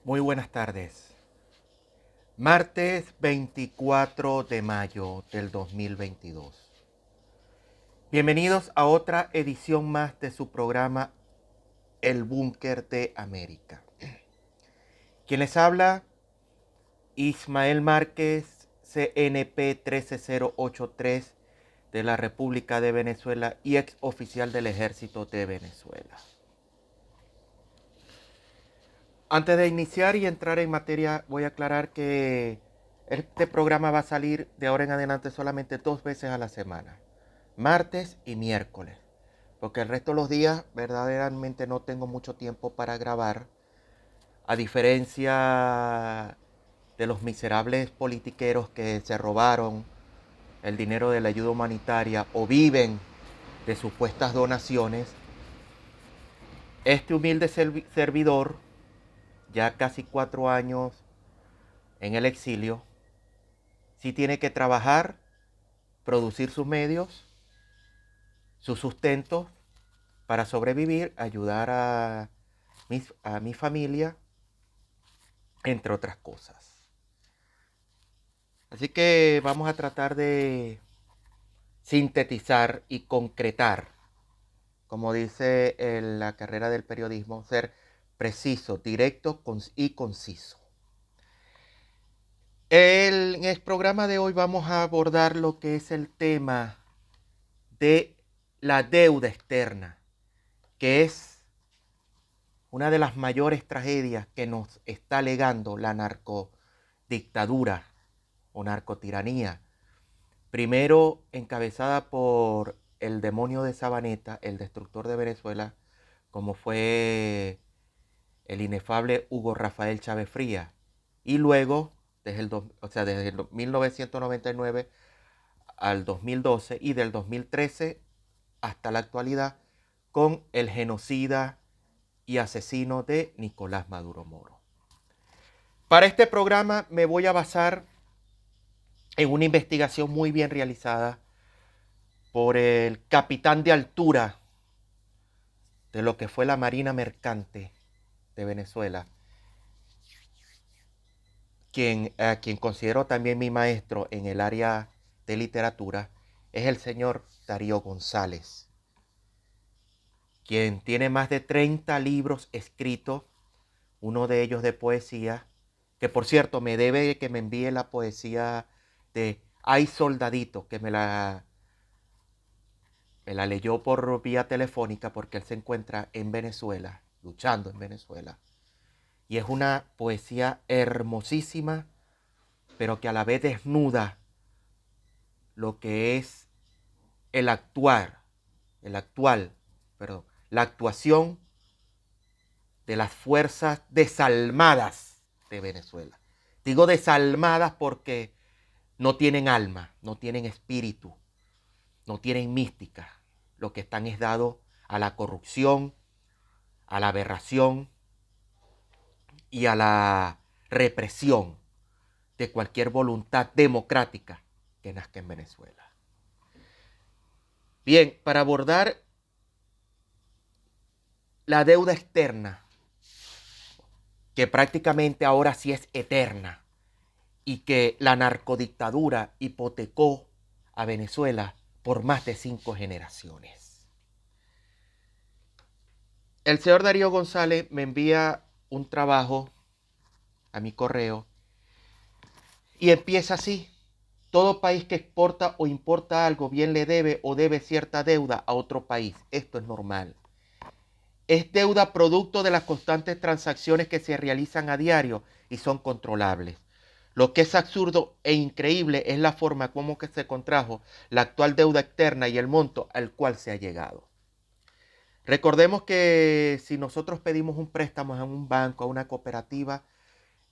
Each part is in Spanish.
Muy buenas tardes. Martes 24 de mayo del 2022. Bienvenidos a otra edición más de su programa El Búnker de América. Quien les habla, Ismael Márquez, CNP 13083 de la República de Venezuela y ex oficial del Ejército de Venezuela. Antes de iniciar y entrar en materia, voy a aclarar que este programa va a salir de ahora en adelante solamente 2 veces a la semana, martes y miércoles, porque el resto de los días verdaderamente no tengo mucho tiempo para grabar, a diferencia de los miserables politiqueros que se robaron el dinero de la ayuda humanitaria o viven de supuestas donaciones. Este humilde servidor, ya casi 4 años en el exilio, sí tiene que trabajar, producir sus medios, su sustento para sobrevivir, ayudar a mi familia, entre otras cosas. Así que vamos a tratar de sintetizar y concretar, como dice en la carrera del periodismo, ser preciso, directo y conciso. En el programa de hoy vamos a abordar lo que es el tema de la deuda externa, que es una de las mayores tragedias que nos está legando la narcodictadura o narcotiranía, primero encabezada por el demonio de Sabaneta, el destructor de Venezuela, como fue el inefable Hugo Rafael Chávez Frías, y luego desde el 1999 al 2012 y del 2013 hasta la actualidad con el genocida y asesino de Nicolás Maduro Moro. Para este programa me voy a basar en una investigación muy bien realizada por el capitán de altura de lo que fue la Marina Mercante de Venezuela, quien considero también mi maestro en el área de literatura, es el señor Darío González, quien tiene más de 30 libros escritos, uno de ellos de poesía, que por cierto me debe que me envíe la poesía de Ay Soldadito, que me la leyó por vía telefónica porque él se encuentra en Venezuela, luchando en Venezuela. Y es una poesía hermosísima, pero que a la vez desnuda lo que es el actuar, el actual, perdón, la actuación de las fuerzas desalmadas de Venezuela. Digo desalmadas porque no tienen alma, no tienen espíritu, no tienen mística. Lo que están es dado a la corrupción, a la aberración y a la represión de cualquier voluntad democrática que nazca en Venezuela. Bien, para abordar la deuda externa, que prácticamente ahora sí es eterna, y que la narcodictadura hipotecó a Venezuela por más de 5 generaciones. El señor Darío González me envía un trabajo a mi correo y empieza así: todo país que exporta o importa algo bien le debe o debe cierta deuda a otro país. Esto es normal. Es deuda producto de las constantes transacciones que se realizan a diario y son controlables. Lo que es absurdo e increíble es la forma como que se contrajo la actual deuda externa y el monto al cual se ha llegado. Recordemos que si nosotros pedimos un préstamo en un banco, a una cooperativa,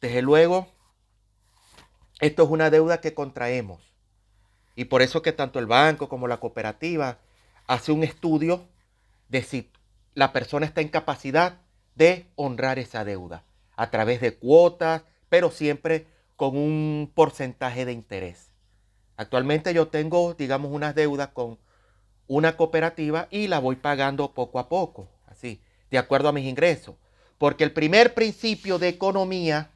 desde luego esto es una deuda que contraemos. Y por eso que tanto el banco como la cooperativa hace un estudio de si la persona está en capacidad de honrar esa deuda a través de cuotas, pero siempre con un porcentaje de interés. Actualmente yo tengo, digamos, unas deudas con una cooperativa y la voy pagando poco a poco, así, de acuerdo a mis ingresos. Porque el primer principio de economía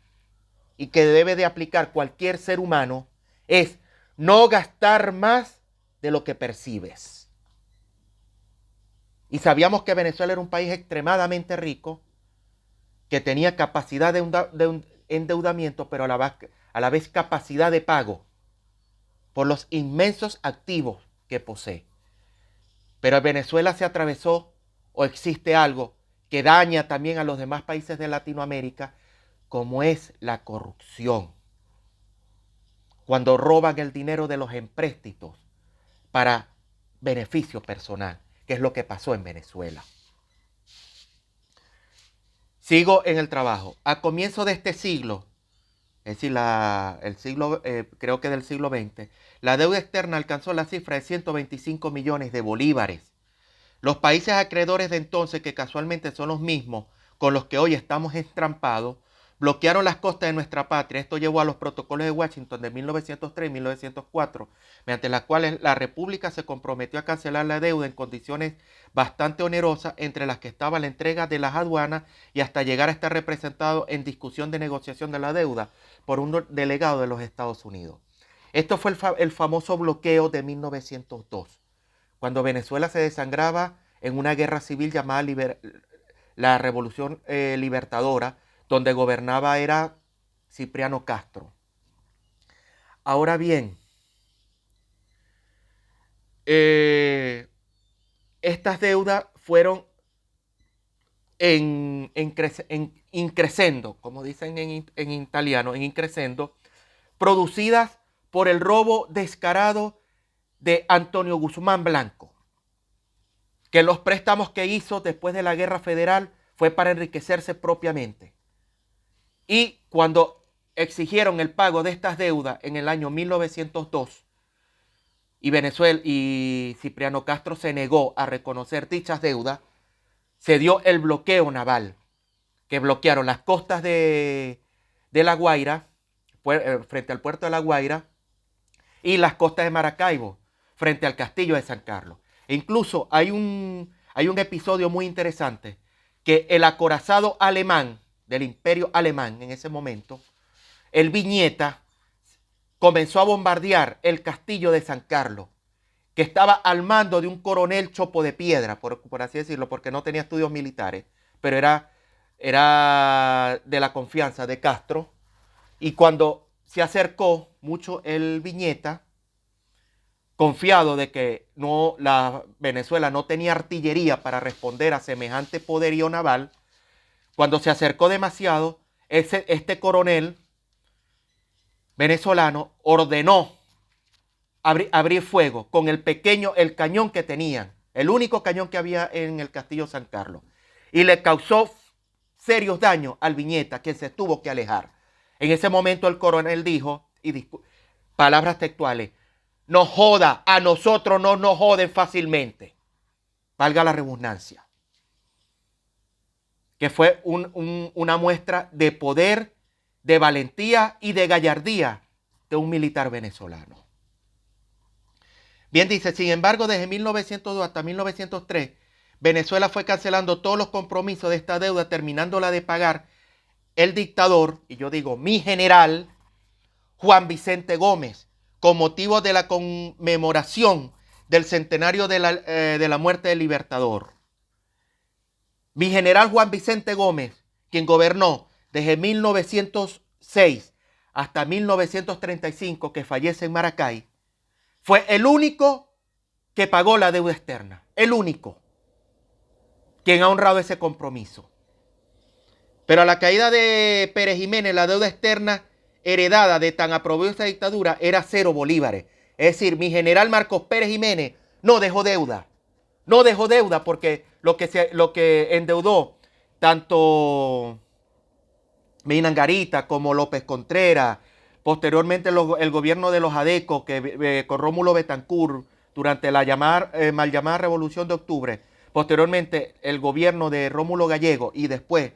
y que debe de aplicar cualquier ser humano es no gastar más de lo que percibes. Y sabíamos que Venezuela era un país extremadamente rico, que tenía capacidad de endeudamiento, pero a la vez capacidad de pago por los inmensos activos que posee. Pero en Venezuela se atravesó o existe algo que daña también a los demás países de Latinoamérica, como es la corrupción. Cuando roban el dinero de los empréstitos para beneficio personal, que es lo que pasó en Venezuela. Sigo en el trabajo. A comienzo de este siglo, es decir, creo que del siglo XX, la deuda externa alcanzó la cifra de 125 millones de bolívares. Los países acreedores de entonces, que casualmente son los mismos con los que hoy estamos entrampados, bloquearon las costas de nuestra patria. Esto llevó a los protocolos de Washington de 1903 y 1904, mediante las cuales la República se comprometió a cancelar la deuda en condiciones bastante onerosas, entre las que estaba la entrega de las aduanas y hasta llegar a estar representado en discusión de negociación de la deuda por un delegado de los Estados Unidos. Esto fue el famoso bloqueo de 1902. Cuando Venezuela se desangraba en una guerra civil llamada la Revolución Libertadora, donde gobernaba era Cipriano Castro. Ahora bien, estas deudas fueron increscendo, como dicen en italiano, en increscendo, producidas por el robo descarado de Antonio Guzmán Blanco, que los préstamos que hizo después de la Guerra Federal fue para enriquecerse propiamente. Y cuando exigieron el pago de estas deudas en el año 1902, y Venezuela y Cipriano Castro se negó a reconocer dichas deudas, se dio el bloqueo naval, que bloquearon las costas de La Guaira, frente al puerto de La Guaira, y las costas de Maracaibo, frente al castillo de San Carlos. E incluso hay un episodio muy interesante, que el acorazado alemán, del Imperio Alemán en ese momento, el Viñeta, comenzó a bombardear el castillo de San Carlos, que estaba al mando de un coronel Chopo de Piedra, por así decirlo, porque no tenía estudios militares, pero era de la confianza de Castro. Y cuando se acercó mucho el Viñeta, confiado de que Venezuela no tenía artillería para responder a semejante poderío naval, cuando se acercó demasiado, este coronel venezolano ordenó abrir fuego con el cañón que tenían, el único cañón que había en el castillo San Carlos, y le causó serios daños al Viñeta, quien se tuvo que alejar. En ese momento el coronel dijo, palabras textuales: no joda, a nosotros no nos joden fácilmente. Valga la redundancia. Que fue una muestra de poder, de valentía y de gallardía de un militar venezolano. Bien, dice, sin embargo, desde 1902 hasta 1903, Venezuela fue cancelando todos los compromisos de esta deuda, terminándola de pagar el dictador, y yo digo mi general, Juan Vicente Gómez, con motivo de la conmemoración del centenario de la muerte del Libertador. Mi general Juan Vicente Gómez, quien gobernó desde 1906 hasta 1935, que fallece en Maracay, fue el único que pagó la deuda externa, el único quien ha honrado ese compromiso. Pero a la caída de Pérez Jiménez, la deuda externa heredada de tan aprobiosa dictadura era 0 bolívares. Es decir, mi general Marcos Pérez Jiménez no dejó deuda. No dejó deuda porque lo que endeudó tanto Minangarita como López Contreras, posteriormente el gobierno de los Adecos, con Rómulo Betancourt, durante la mal llamada Revolución de Octubre, posteriormente el gobierno de Rómulo Gallego y después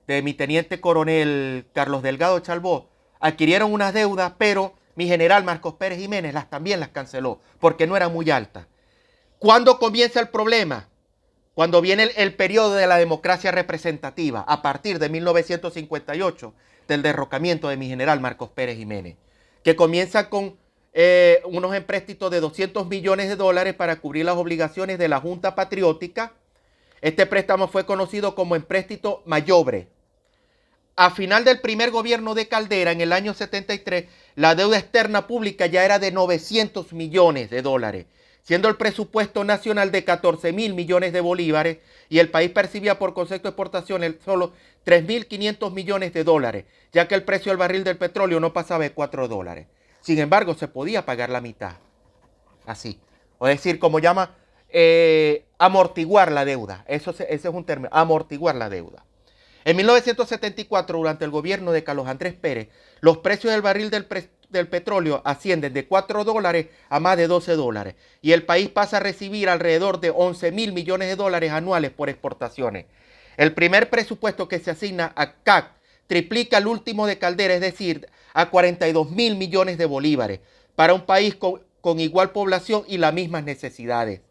de mi teniente coronel Carlos Delgado Chalbó, adquirieron unas deudas, pero mi general Marcos Pérez Jiménez también las canceló, porque no eran muy altas. ¿Cuándo comienza el problema? cuando viene el periodo de la democracia representativa, a partir de 1958, del derrocamiento de mi general Marcos Pérez Jiménez, que comienza con unos empréstitos de 200 millones de dólares para cubrir las obligaciones de la Junta Patriótica. Este préstamo fue conocido como empréstito Mayobre. A final del primer gobierno de Caldera, en el año 73, la deuda externa pública ya era de 900 millones de dólares, siendo el presupuesto nacional de 14.000 millones de bolívares y el país percibía por concepto de exportaciones solo 3.500 millones de dólares, ya que el precio del barril del petróleo no pasaba de 4 dólares. Sin embargo, se podía pagar la mitad. Así. O decir, como llama, amortiguar la deuda. Ese es un término, amortiguar la deuda. En 1974, durante el gobierno de Carlos Andrés Pérez, los precios del barril del petróleo ascienden de 4 dólares a más de 12 dólares y el país pasa a recibir alrededor de 11.000 millones de dólares anuales por exportaciones. El primer presupuesto que se asigna a CAC triplica el último de Caldera, es decir, a 42.000 millones de bolívares, para un país con igual población y las mismas necesidades.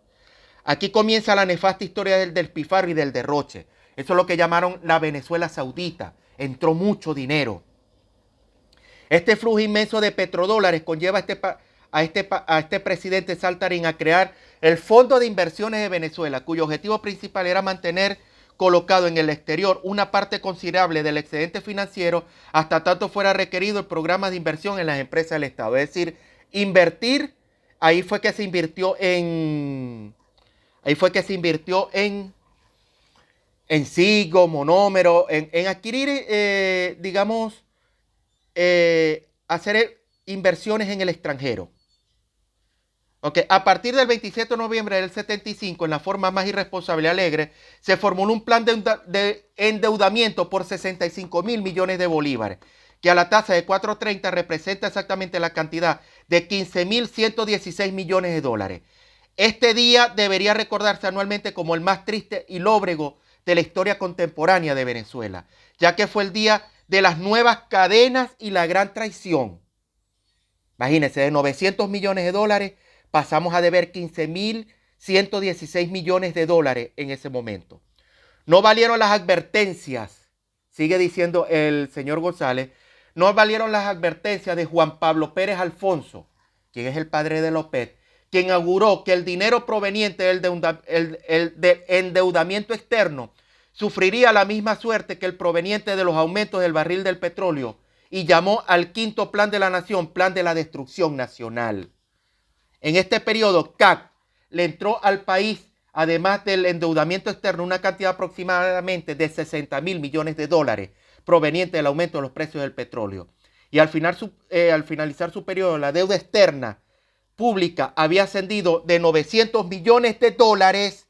Aquí comienza la nefasta historia del despilfarro y del derroche. Eso es lo que llamaron la Venezuela Saudita. Entró mucho dinero. Este flujo inmenso de petrodólares conlleva a este presidente Saltarín a crear el Fondo de Inversiones de Venezuela, cuyo objetivo principal era mantener colocado en el exterior una parte considerable del excedente financiero hasta tanto fuera requerido el programa de inversión en las empresas del Estado. Es decir, invertir, ahí fue que se invirtió en SIGO, monómero, en adquirir, digamos, hacer inversiones en el extranjero. Okay. A partir del 27 de noviembre del 75, en la forma más irresponsable y alegre, se formuló un plan de endeudamiento por 65.000 millones de bolívares, que a la tasa de 4.30 representa exactamente la cantidad de 15.116 millones de dólares. Este día debería recordarse anualmente como el más triste y lóbrego de la historia contemporánea de Venezuela, ya que fue el día de las nuevas cadenas y la gran traición. Imagínense, de 900 millones de dólares pasamos a deber 15.116 millones de dólares en ese momento. No valieron las advertencias, sigue diciendo el señor González, no valieron las advertencias de Juan Pablo Pérez Alfonso, quien es el padre de López, quien auguró que el dinero proveniente del endeudamiento externo sufriría la misma suerte que el proveniente de los aumentos del barril del petróleo y llamó al quinto plan de la nación plan de la destrucción nacional. En este periodo, CAC le entró al país, además del endeudamiento externo, una cantidad aproximadamente de 60.000 millones de dólares proveniente del aumento de los precios del petróleo. Y al finalizar su periodo, la deuda externa pública había ascendido de 900 millones de dólares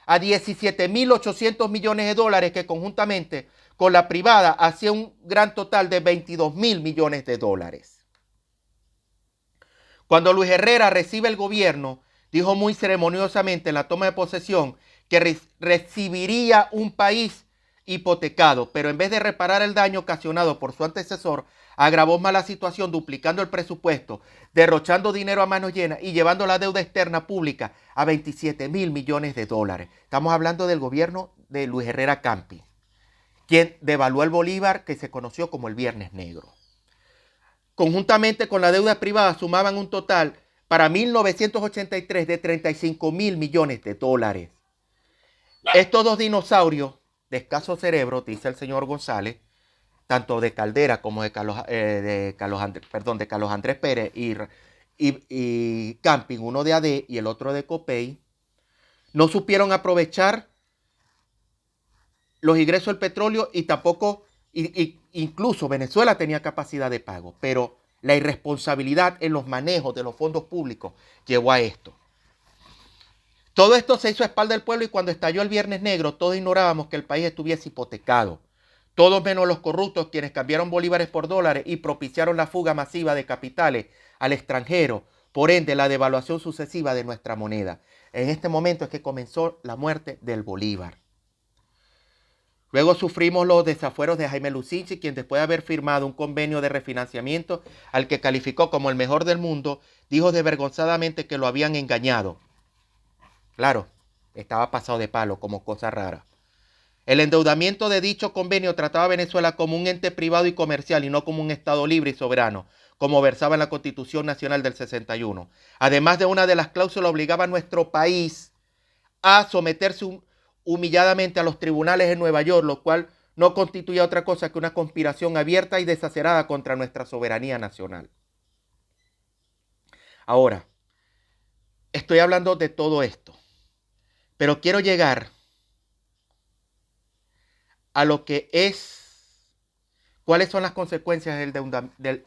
a 17.800 millones de dólares, que conjuntamente con la privada hacía un gran total de 22.000 millones de dólares. Cuando Luis Herrera recibe el gobierno, dijo muy ceremoniosamente en la toma de posesión que recibiría un país hipotecado, pero en vez de reparar el daño ocasionado por su antecesor, agravó más la situación duplicando el presupuesto, derrochando dinero a manos llenas y llevando la deuda externa pública a 27.000 millones de dólares. Estamos hablando del gobierno de Luis Herrera Campi, quien devaluó el bolívar, que se conoció como el Viernes Negro. Conjuntamente con la deuda privada sumaban un total para 1983 de 35.000 millones de dólares. Estos dos dinosaurios de escaso cerebro, dice el señor González, tanto de Caldera como de Carlos Andrés Pérez y Camping, uno de AD y el otro de Copey, no supieron aprovechar los ingresos del petróleo y tampoco, incluso Venezuela tenía capacidad de pago, pero la irresponsabilidad en los manejos de los fondos públicos llevó a esto. Todo esto se hizo a espaldas del pueblo y cuando estalló el Viernes Negro, todos ignorábamos que el país estuviese hipotecado. Todos menos los corruptos, quienes cambiaron bolívares por dólares y propiciaron la fuga masiva de capitales al extranjero, por ende la devaluación sucesiva de nuestra moneda. En este momento es que comenzó la muerte del bolívar. Luego sufrimos los desafueros de Jaime Lucinchi, quien después de haber firmado un convenio de refinanciamiento al que calificó como el mejor del mundo, dijo desvergonzadamente que lo habían engañado. Claro, Estaba pasado de palo como cosa rara. El endeudamiento de dicho convenio trataba a Venezuela como un ente privado y comercial y no como un Estado libre y soberano, como versaba en la Constitución Nacional del 61. Además de una de las cláusulas obligaba a nuestro país a someterse humilladamente a los tribunales en Nueva York, lo cual no constituía otra cosa que una conspiración abierta y desacerada contra nuestra soberanía nacional. Ahora, estoy hablando de todo esto, pero quiero llegar a lo que es, cuáles son las consecuencias del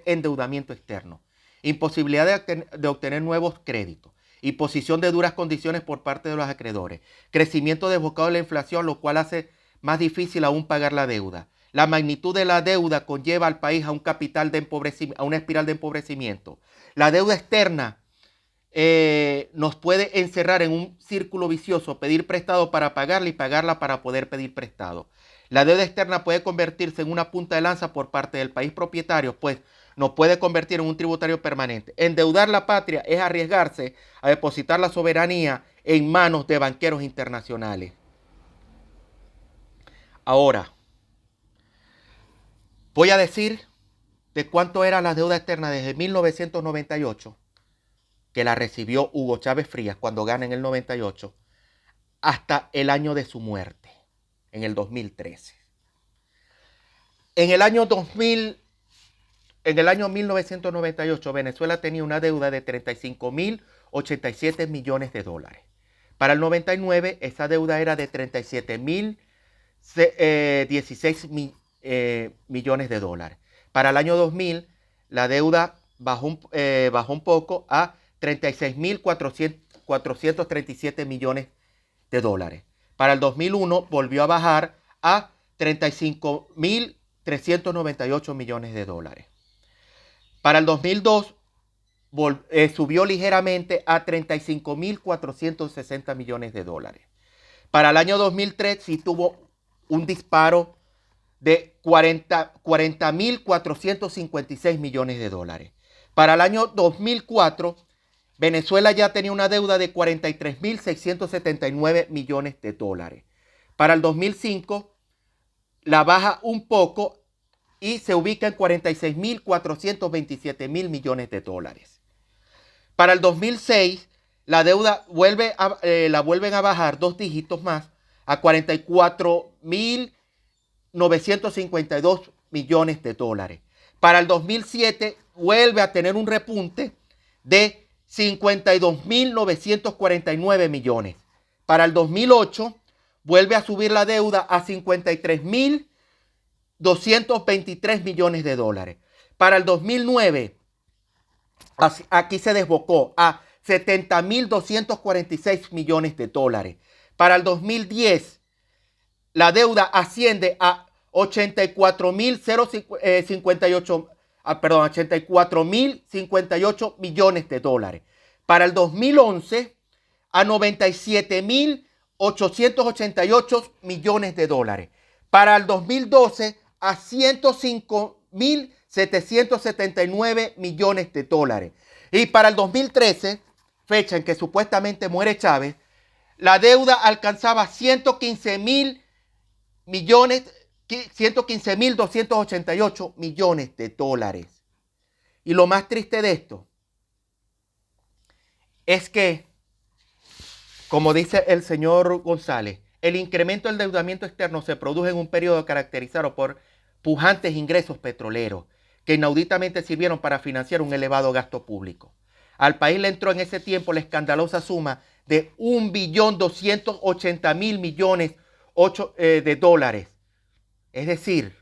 endeudamiento externo. Imposibilidad de obtener nuevos créditos, imposición de duras condiciones por parte de los acreedores, crecimiento desbocado de la inflación, lo cual hace más difícil aún pagar la deuda. La magnitud de la deuda conlleva al país a un capital de empobrecimiento, a una espiral de empobrecimiento. La deuda externa nos puede encerrar en un círculo vicioso, pedir prestado para pagarla y pagarla para poder pedir prestado. La deuda externa puede convertirse en una punta de lanza por parte del país propietario, pues nos puede convertir en un tributario permanente. Endeudar la patria es arriesgarse a depositar la soberanía en manos de banqueros internacionales. Ahora, voy a decir de cuánto era la deuda externa desde 1998, que la recibió Hugo Chávez Frías cuando gana en el 98, hasta el año de su muerte, en el 2013. En el año 1998, Venezuela tenía una deuda de 35.087 millones de dólares. Para el 99, esa deuda era de 37.016 millones de dólares. Para el año 2000, la deuda bajó un poco a 36.437 millones de dólares. Para el 2001 volvió a bajar a 35.398 millones de dólares. Para el 2002 subió ligeramente a 35.460 millones de dólares. Para el año 2003 sí tuvo un disparo de 40.456 millones de dólares. Para el año 2004, Venezuela ya tenía una deuda de 43.679 millones de dólares. Para el 2005, la baja un poco y se ubica en 46.427 millones de dólares. Para el 2006, la deuda la vuelven a bajar 2 dígitos más a 44.952 millones de dólares. Para el 2007 vuelve a tener un repunte de 52.949 millones. Para el 2008 vuelve a subir la deuda a 53.223 millones de dólares. Para el 2009, aquí se desbocó a 70.246 millones de dólares. Para el 2010, la deuda asciende a 84.058 millones de dólares. Para el 2011, a 97.888 millones de dólares. Para el 2012, a 105.779 millones de dólares. Y para el 2013, fecha en que supuestamente muere Chávez, la deuda alcanzaba 115.288 millones de dólares. Y lo más triste de esto es que, como dice el señor González, el incremento del endeudamiento externo se produjo en un periodo caracterizado por pujantes ingresos petroleros que inauditamente sirvieron para financiar un elevado gasto público. Al país le entró en ese tiempo la escandalosa suma de 1.280.000 millones de dólares. Es decir,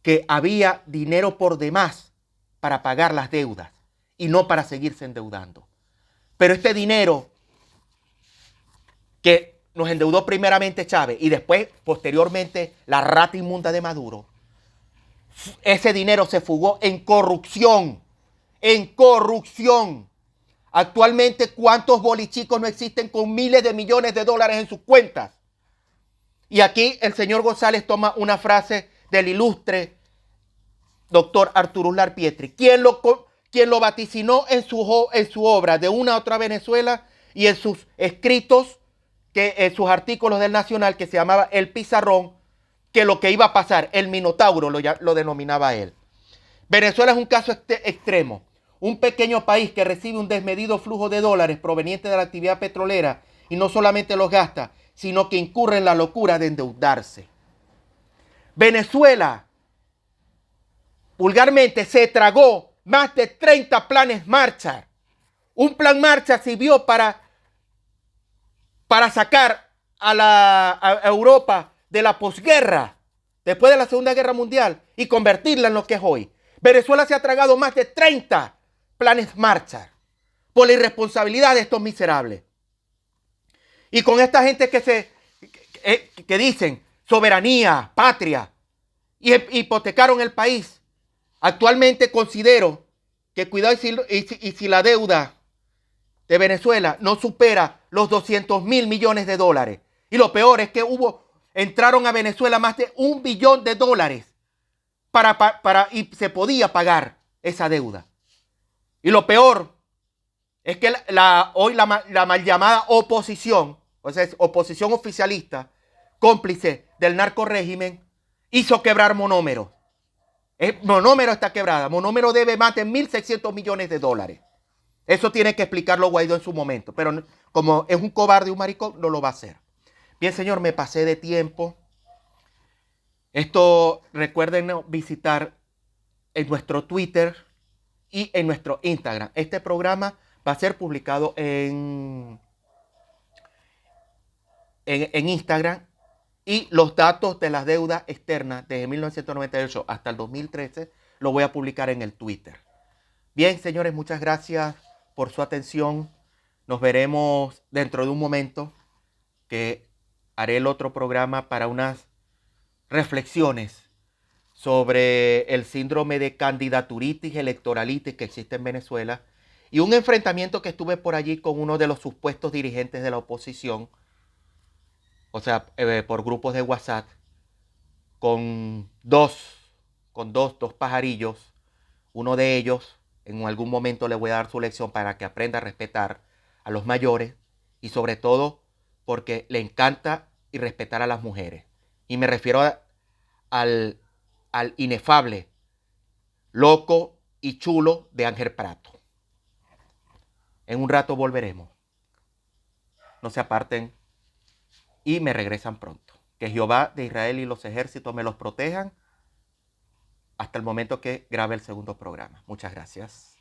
que había dinero por demás para pagar las deudas y no para seguirse endeudando. Pero este dinero que nos endeudó primeramente Chávez y después, posteriormente, la rata inmunda de Maduro, ese dinero se fugó en corrupción. En corrupción. Actualmente, ¿cuántos bolichicos no existen con miles de millones de dólares en sus cuentas? Y aquí el señor González toma una frase del ilustre doctor Arturo Uslar Pietri, quien lo vaticinó en su obra de una a otra Venezuela, y en sus escritos, que en sus artículos del Nacional, que se llamaba El Pizarrón, que lo que iba a pasar, el Minotauro lo denominaba él. Venezuela es un caso extremo. Un pequeño país que recibe un desmedido flujo de dólares proveniente de la actividad petrolera y no solamente los gasta, sino que incurre en la locura de endeudarse. Venezuela, vulgarmente, se tragó más de 30 planes Marshall. Un plan Marshall sirvió para sacar a Europa de la posguerra, después de la Segunda Guerra Mundial, y convertirla en lo que es hoy. Venezuela se ha tragado más de 30 planes Marshall por la irresponsabilidad de estos miserables. Y con esta gente que dicen soberanía, patria, y hipotecaron el país. Actualmente considero que cuidado y si la deuda de Venezuela no supera los 200 mil millones de dólares. Y lo peor es que entraron a Venezuela más de $1 billón y se podía pagar esa deuda. Y lo peor es que hoy la mal llamada oposición, o sea, es oposición oficialista, cómplice del narcorrégimen, hizo quebrar Monómero. Monómero está quebrada. Monómero debe más de 1.600 millones de dólares. Eso tiene que explicarlo Guaidó en su momento. Pero como es un cobarde y un maricón, no lo va a hacer. Bien, señor, me pasé de tiempo. Recuerden visitar en nuestro Twitter y en nuestro Instagram. Este programa va a ser publicado en Instagram, y los datos de las deudas externas desde 1998 hasta el 2013 lo voy a publicar en el Twitter. Bien, señores, muchas gracias por su atención. Nos veremos dentro de un momento, que haré el otro programa para unas reflexiones sobre el síndrome de candidaturitis electoralitis que existe en Venezuela y un enfrentamiento que estuve por allí con uno de los supuestos dirigentes de la oposición, o sea, por grupos de WhatsApp, con dos pajarillos. Uno de ellos, en algún momento le voy a dar su lección para que aprenda a respetar a los mayores y sobre todo porque le encanta y respetar a las mujeres. Y me refiero al inefable, loco y chulo de Ángel Prato. En un rato volveremos. No se aparten y me regresan pronto. Que Jehová de Israel y los ejércitos me los protejan hasta el momento que grabe el segundo programa. Muchas gracias.